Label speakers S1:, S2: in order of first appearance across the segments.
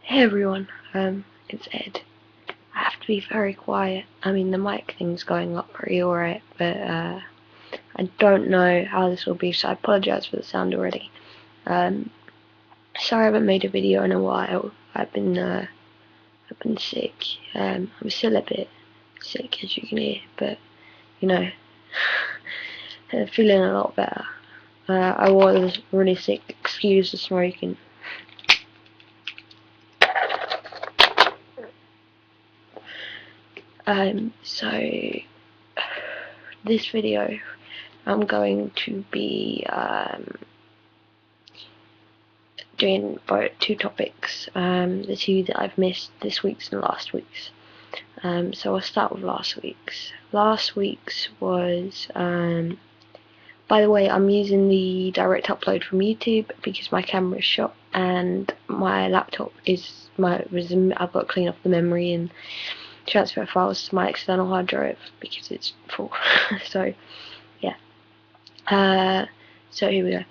S1: Hey everyone, it's Ed. I have to be very quiet. I mean, the mic thing's going up pretty alright, but I don't know how this will be, so I apologize for the sound already. Sorry I haven't made a video in a while. I've been sick. I'm still a bit sick, as you can hear, but you know, feeling a lot better. I was really sick. Excuse the smoking. So this video I'm going to be doing both two topics, the two that I've missed this week's and last week's. So I'll start with last week's. Last week's was, by the way, I'm using the direct upload from YouTube because my camera is shot and my laptop I've got to clean off the memory and transfer files to my external hard drive because it's full. So yeah. So here we go.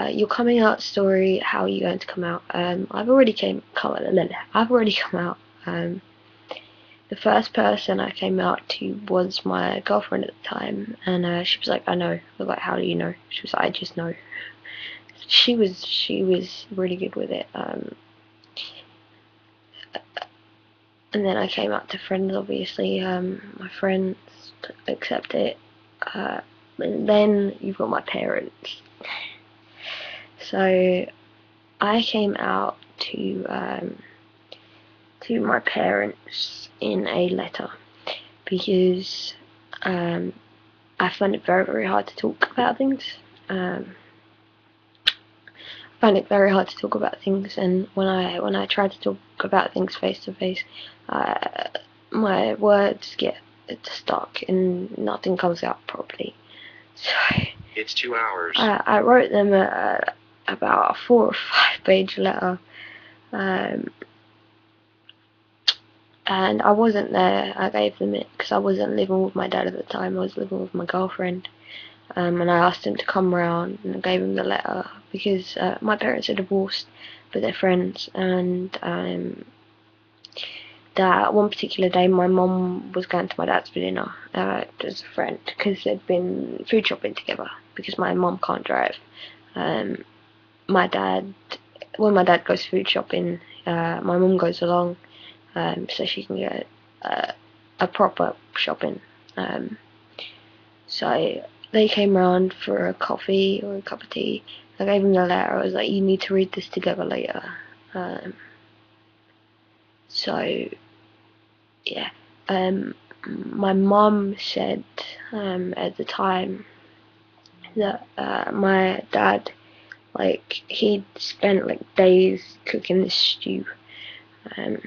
S1: Your coming out story. How are you going to come out? I've already come out. The first person I came out to was my girlfriend at the time, and she was like, "I know." I was like, "How do you know?" She was like, "I just know." She was really good with it. And then I came out to friends, obviously. My friends accept it. And then you've got my parents. So I came out to my parents in a letter because I find it very, very hard to talk about things. I find it very hard to talk about things, and when I try to talk about things face to face, my words get stuck and nothing comes out properly. So
S2: it's 2 hours.
S1: I wrote them about a 4 or 5 page letter, and I wasn't there. I gave them it because I wasn't living with my dad at the time. I was living with my girlfriend, and I asked him to come round, and I gave him the letter because my parents are divorced, but they're friends, and that one particular day my mum was going to my dad's for dinner as a friend because they'd been food shopping together because my mum can't drive. My dad, when my dad goes food shopping, my mum goes along so she can get a proper shopping. So they came round for a coffee or a cup of tea. I gave them the letter. I was like, "You need to read this together later." So yeah, my mum said at the time that my dad, like, he'd spent like days cooking this stew, and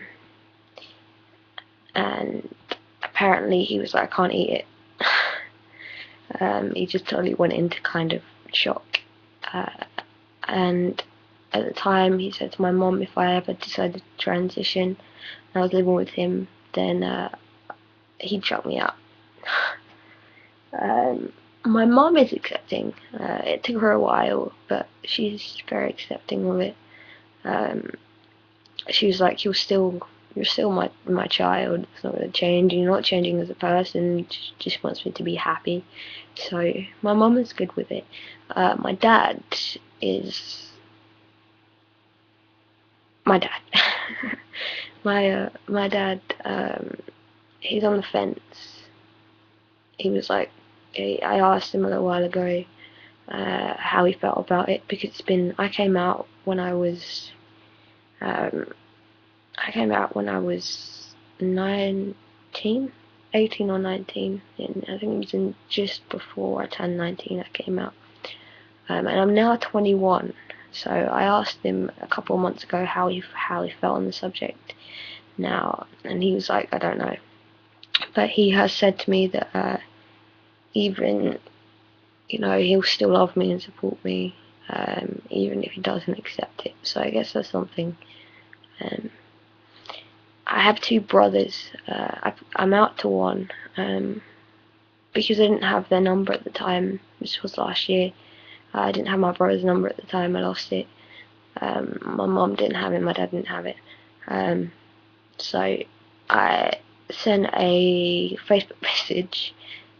S1: apparently he was like, "I can't eat it." He just totally went into kind of shock, and at the time he said to my mum, if I ever decided to transition and I was living with him, then he'd shut me up. My mom is accepting. It took her a while, but she's very accepting of it. She was like, you're still my child. It's not going to change. You're not changing as a person. She just wants me to be happy." So my mom is good with it. My dad is my dad. my dad, he's on the fence. He was like, I asked him a little while ago how he felt about it because I came out when I was 19, 18 or 19, and I think it was in just before I turned 19 I came out, and I'm now 21. So I asked him a couple of months ago how he felt on the subject now, and he was like, "I don't know," but he has said to me that even, he'll still love me and support me, even if he doesn't accept it. So I guess that's something. I have two brothers. I'm out to one because I didn't have their number at the time. This was last year. I didn't have my brother's number at the time. I lost it. My mom didn't have it. My dad didn't have it. So I sent a Facebook message,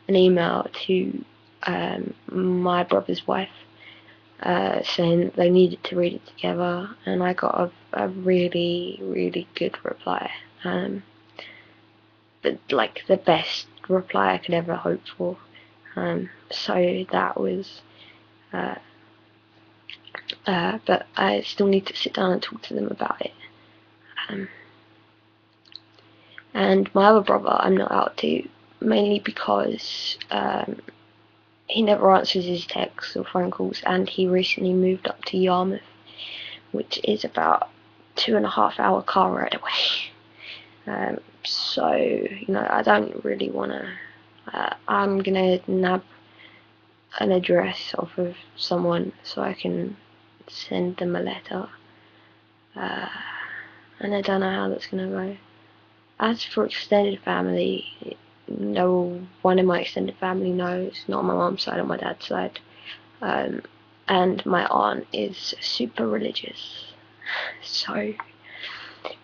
S1: an email to my brother's wife, saying they needed to read it together, and I got a really, really good reply. But like the best reply I could ever hope for. So that was, but I still need to sit down and talk to them about it. And my other brother, I'm not out to, mainly because he never answers his texts or phone calls, and he recently moved up to Yarmouth, which is about 2.5 hour car ride away. So, I don't really want to. I'm gonna nab an address off of someone so I can send them a letter. And I don't know how that's gonna go. As for extended family, no one in my extended family knows, not on my mom's side or my dad's side. And my aunt is super religious. So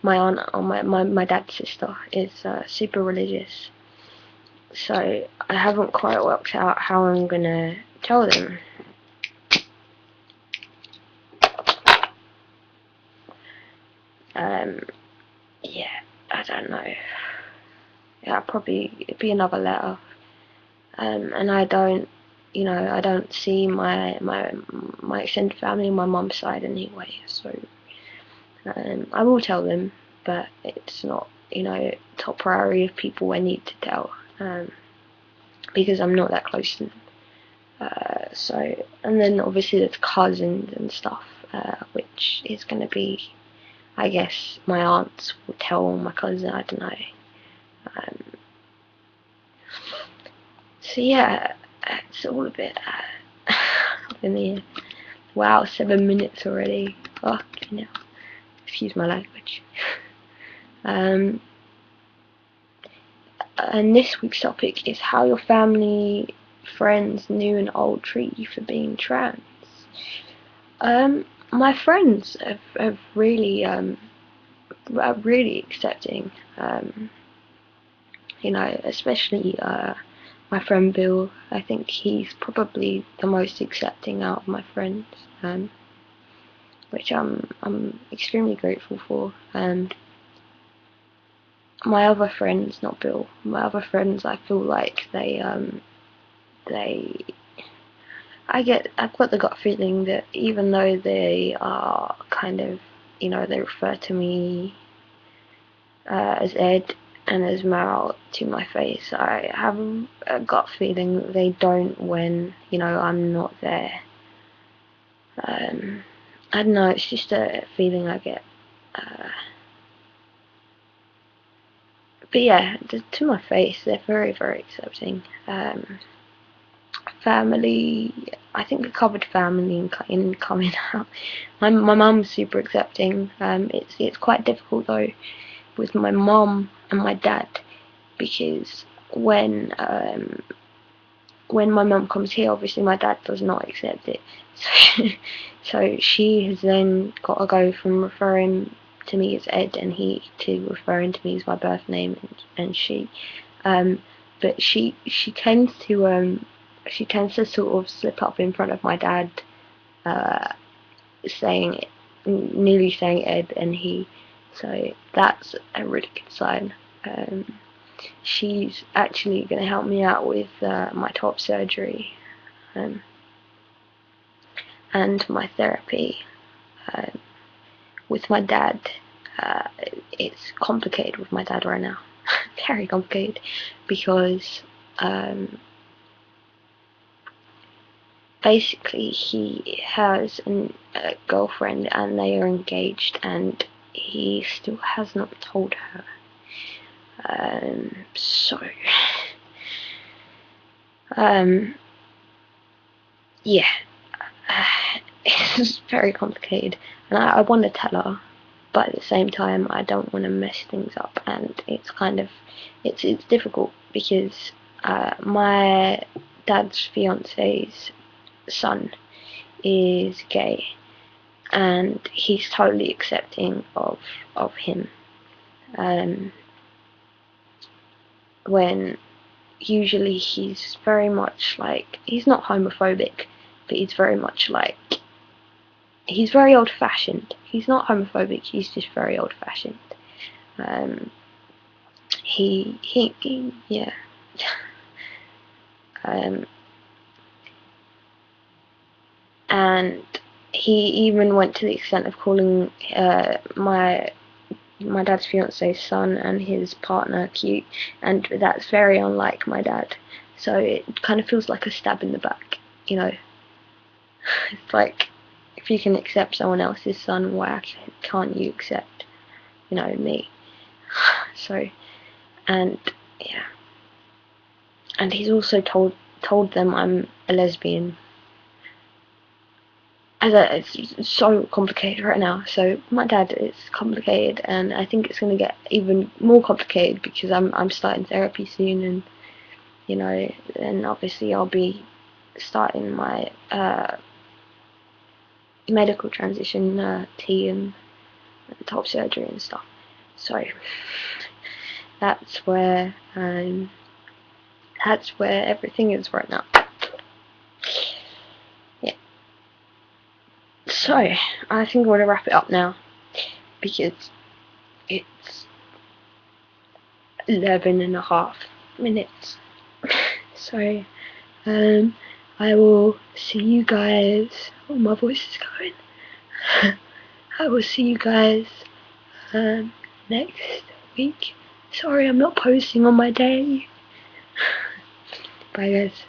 S1: my aunt, or my dad's sister, is super religious. So I haven't quite worked out how I'm gonna tell them. Yeah, I don't know. Yeah, probably it'd be another letter. And I don't see my extended family on my mum's side anyway. So I will tell them, but it's not top priority of people I need to tell, because I'm not that close to them. So, and then obviously there's cousins and stuff, which is going to be, I guess, my aunts will tell my cousin, I don't know. So yeah, it's all a bit up in the air. Wow, 7 minutes already. Fucking hell. Excuse my language. And this week's topic is how your family, friends, new and old, treat you for being trans. My friends have really are really accepting. Especially my friend Bill. I think he's probably the most accepting out of my friends, which I'm extremely grateful for. And my other friends, not Bill, my other friends, I feel like I've got the gut feeling that even though they are kind of, they refer to me as Ed and as Mal to my face, I have a gut feeling that they don't when, I'm not there. I don't know, it's just a feeling I get. But yeah, to my face, they're very, very accepting. Family, I think I covered family in coming out. My mum's super accepting. It's quite difficult though with my mum and my dad, because when my mum comes here, obviously my dad does not accept it. So she has then got to go from referring to me as Ed and he to referring to me as my birth name and she. But she tends to sort of slip up in front of my dad, nearly saying Ed and he. So that's a really good sign. She's actually going to help me out with my top surgery and my therapy. With my dad, it's complicated with my dad right now. Very complicated, because basically he has a girlfriend and they are engaged, and he still has not told her. So yeah, it's very complicated, and I want to tell her, but at the same time I don't want to mess things up, and it's kind of it's difficult because my dad's fiance's son is gay, and he's totally accepting of him. When usually he's very much like, he's not homophobic, but he's very much like, he's very old-fashioned. He's not homophobic, he's just very old-fashioned. Yeah. And he even went to the extent of calling my dad's fiance's son and his partner cute, and that's very unlike my dad. So it kind of feels like a stab in the back, you know. It's like, if you can accept someone else's son, why can't you accept, you know, me? So, and yeah, and he's also told them I'm a lesbian. It's so complicated right now. So my dad is complicated, and I think it's going to get even more complicated because I'm starting therapy soon, and you know, and obviously I'll be starting my medical transition, T and top surgery and stuff. So that's where everything is right now. Yeah. So I think I'm going to wrap it up now because it's 11.5 minutes. So I will see you guys. Oh, my voice is going. I will see you guys next week. Sorry, I'm not posting on my day. Bye, guys.